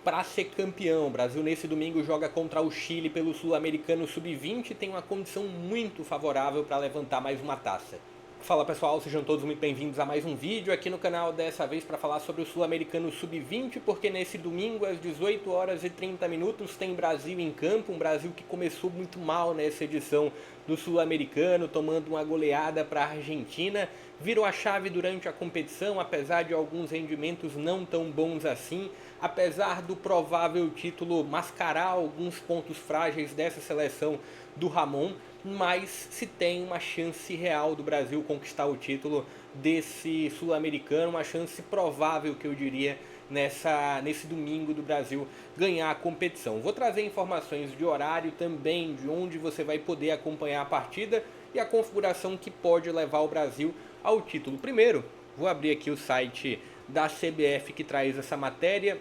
para ser campeão. O Brasil nesse domingo joga contra o Chile pelo Sul-Americano Sub-20 e tem uma condição muito favorável para levantar mais uma taça. Fala pessoal, sejam todos muito bem-vindos a mais um vídeo aqui no canal, dessa vez para falar sobre o Sul-Americano Sub-20, porque nesse domingo às 18 horas e 30 minutos tem Brasil em campo, um Brasil que começou muito mal nessa edição do Sul-Americano, tomando uma goleada para a Argentina, virou a chave durante a competição, apesar de alguns rendimentos não tão bons assim, apesar do provável título mascarar alguns pontos frágeis dessa seleção do Ramon, mas se tem uma chance real do Brasil conquistar o título desse Sul-Americano, uma chance provável que eu diria nesse domingo do Brasil ganhar a competição. Vou trazer informações de horário também, de onde você vai poder acompanhar a partida e a configuração que pode levar o Brasil ao título. Primeiro, vou abrir aqui o site da CBF que traz essa matéria,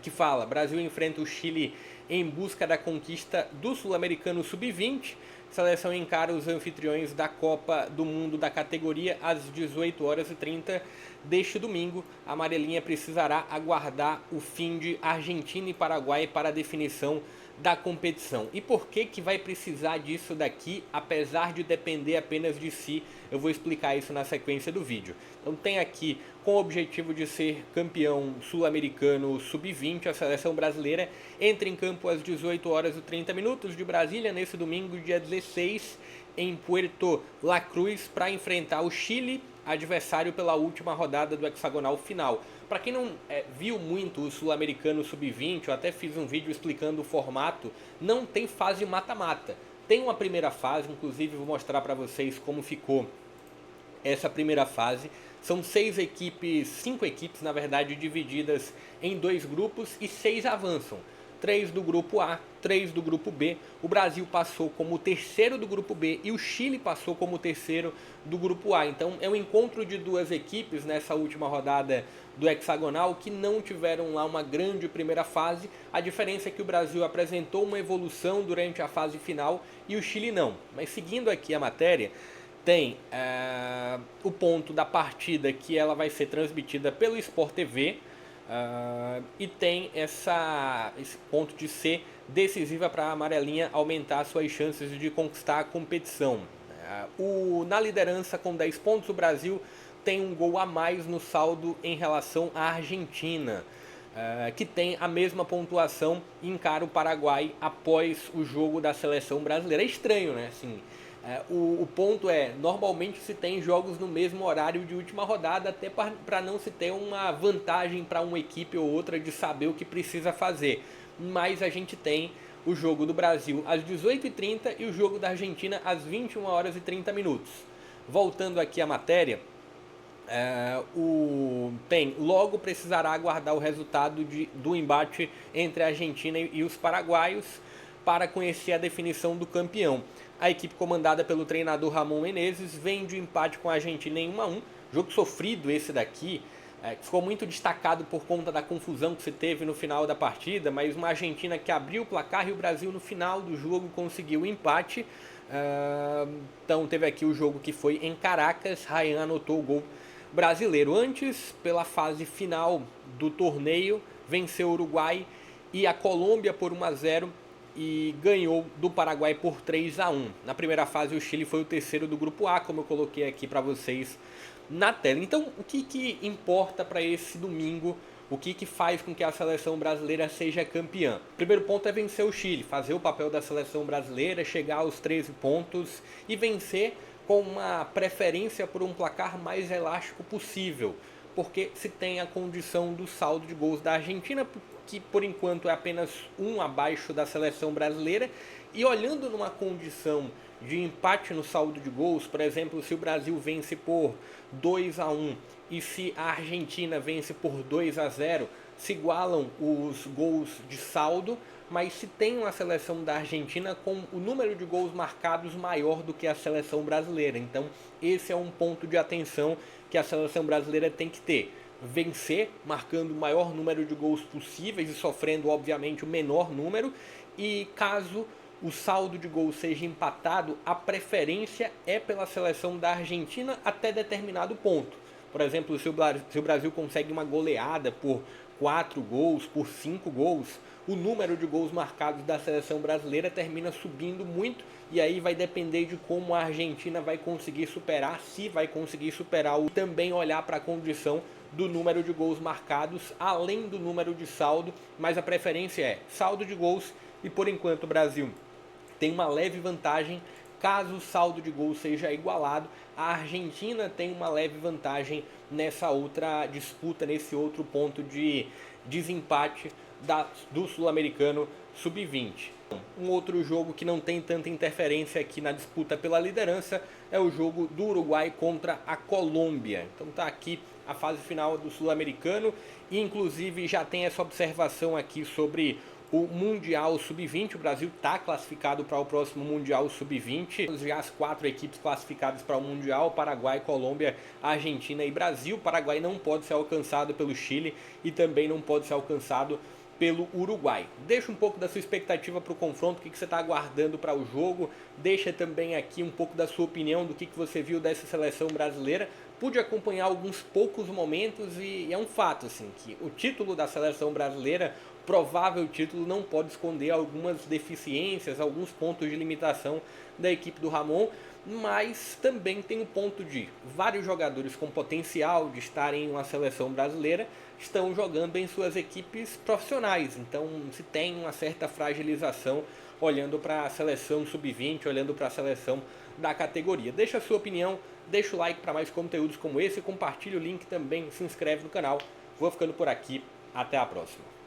que fala: Brasil enfrenta o Chile em busca da conquista do Sul-Americano Sub-20. Seleção encara os anfitriões da Copa do Mundo da categoria às 18 horas e 30 deste domingo. A amarelinha precisará aguardar o fim de Argentina e Paraguai para a definição da competição. E por que vai precisar disso daqui, apesar de depender apenas de si? Eu vou explicar isso na sequência do vídeo. Então tem aqui, com o objetivo de ser campeão sul-americano sub-20, a seleção brasileira entra em campo às 18 horas e 30 minutos de Brasília, nesse domingo, dia 16, em Puerto La Cruz, para enfrentar o Chile, adversário pela última rodada do hexagonal final. Para quem não viu muito o Sul-Americano Sub-20, eu até fiz um vídeo explicando o formato, não tem fase mata-mata. Tem uma primeira fase, inclusive vou mostrar para vocês como ficou essa primeira fase. São 5 equipes na verdade, divididas em 2 grupos e 6 avançam. 3 do grupo A, 3 do grupo B. O Brasil passou como o terceiro do grupo B e o Chile passou como o terceiro do grupo A. Então é um encontro de 2 equipes nessa última rodada do hexagonal que não tiveram lá uma grande primeira fase. A diferença é que o Brasil apresentou uma evolução durante a fase final e o Chile não. Mas seguindo aqui a matéria, tem o ponto da partida que ela vai ser transmitida pelo Sport TV. E tem esse ponto de ser decisiva para a amarelinha aumentar suas chances de conquistar a competição. Na liderança com 10 pontos, o Brasil tem um gol a mais no saldo em relação à Argentina, que tem a mesma pontuação e encara o Paraguai após o jogo da seleção brasileira. É estranho, né? Assim, o ponto é, normalmente se tem jogos no mesmo horário de última rodada, até para não se ter uma vantagem para uma equipe ou outra de saber o que precisa fazer. Mas a gente tem o jogo do Brasil às 18h30 e o jogo da Argentina às 21 horas e 30 minutos. Voltando aqui à matéria, logo precisará aguardar o resultado do embate entre a Argentina e os paraguaios para conhecer a definição do campeão. A equipe comandada pelo treinador Ramon Menezes vem de empate com a Argentina em 1-1. Jogo sofrido esse daqui, que ficou muito destacado por conta da confusão que se teve no final da partida, mas uma Argentina que abriu o placar e o Brasil no final do jogo conseguiu o empate. Então teve aqui o jogo que foi em Caracas, Ryan anotou o gol brasileiro. Antes, pela fase final do torneio, venceu o Uruguai e a Colômbia por 1-0 e ganhou do Paraguai por 3-1. Na primeira fase o Chile foi o terceiro do grupo A, como eu coloquei aqui para vocês na tela. Então o que importa para esse domingo? O que faz com que a seleção brasileira seja campeã? O primeiro ponto é vencer o Chile, fazer o papel da seleção brasileira, chegar aos 13 pontos e vencer com uma preferência por um placar mais elástico possível, porque se tem a condição do saldo de gols da Argentina, que por enquanto é apenas 1 abaixo da seleção brasileira, e olhando numa condição de empate no saldo de gols, por exemplo, se o Brasil vence por 2-1 e se a Argentina vence por 2-0, se igualam os gols de saldo, mas se tem uma seleção da Argentina com o número de gols marcados maior do que a seleção brasileira. Então esse é um ponto de atenção que a seleção brasileira tem que ter. Vencer, marcando o maior número de gols possíveis e sofrendo, obviamente, o menor número. E caso o saldo de gols seja empatado, a preferência é pela seleção da Argentina até determinado ponto. Por exemplo, se o Brasil consegue uma goleada por 4 gols, por 5 gols, o número de gols marcados da seleção brasileira termina subindo muito, e aí vai depender de como a Argentina vai conseguir superar, se vai conseguir superar, e também olhar para a condição do número de gols marcados, além do número de saldo, mas a preferência é saldo de gols, e por enquanto o Brasil tem uma leve vantagem. Caso o saldo de gols seja igualado, a Argentina tem uma leve vantagem nessa outra disputa, nesse outro ponto de desempate do Sul-Americano Sub-20. Um outro jogo que não tem tanta interferência aqui na disputa pela liderança é o jogo do Uruguai contra a Colômbia. Então tá aqui a fase final do Sul-Americano, e inclusive já tem essa observação aqui sobre o Mundial Sub-20. O Brasil está classificado para o próximo Mundial Sub-20. Já as 4 equipes classificadas para o Mundial: Paraguai, Colômbia, Argentina e Brasil. O Paraguai não pode ser alcançado pelo Chile e também não pode ser alcançado pelo Uruguai. Deixa um pouco da sua expectativa para o confronto, o que você está aguardando para o jogo. Deixa também aqui um pouco da sua opinião do que você viu dessa seleção brasileira. Pude acompanhar alguns poucos momentos e é um fato assim, que o título da seleção brasileira, provável título, não pode esconder algumas deficiências, alguns pontos de limitação da equipe do Ramon, mas também tem o ponto de vários jogadores com potencial de estarem em uma seleção brasileira estão jogando em suas equipes profissionais, então se tem uma certa fragilização olhando para a seleção sub-20, olhando para a seleção da categoria. Deixa a sua opinião, deixa o like para mais conteúdos como esse, compartilha o link também, se inscreve no canal. Vou ficando por aqui, até a próxima.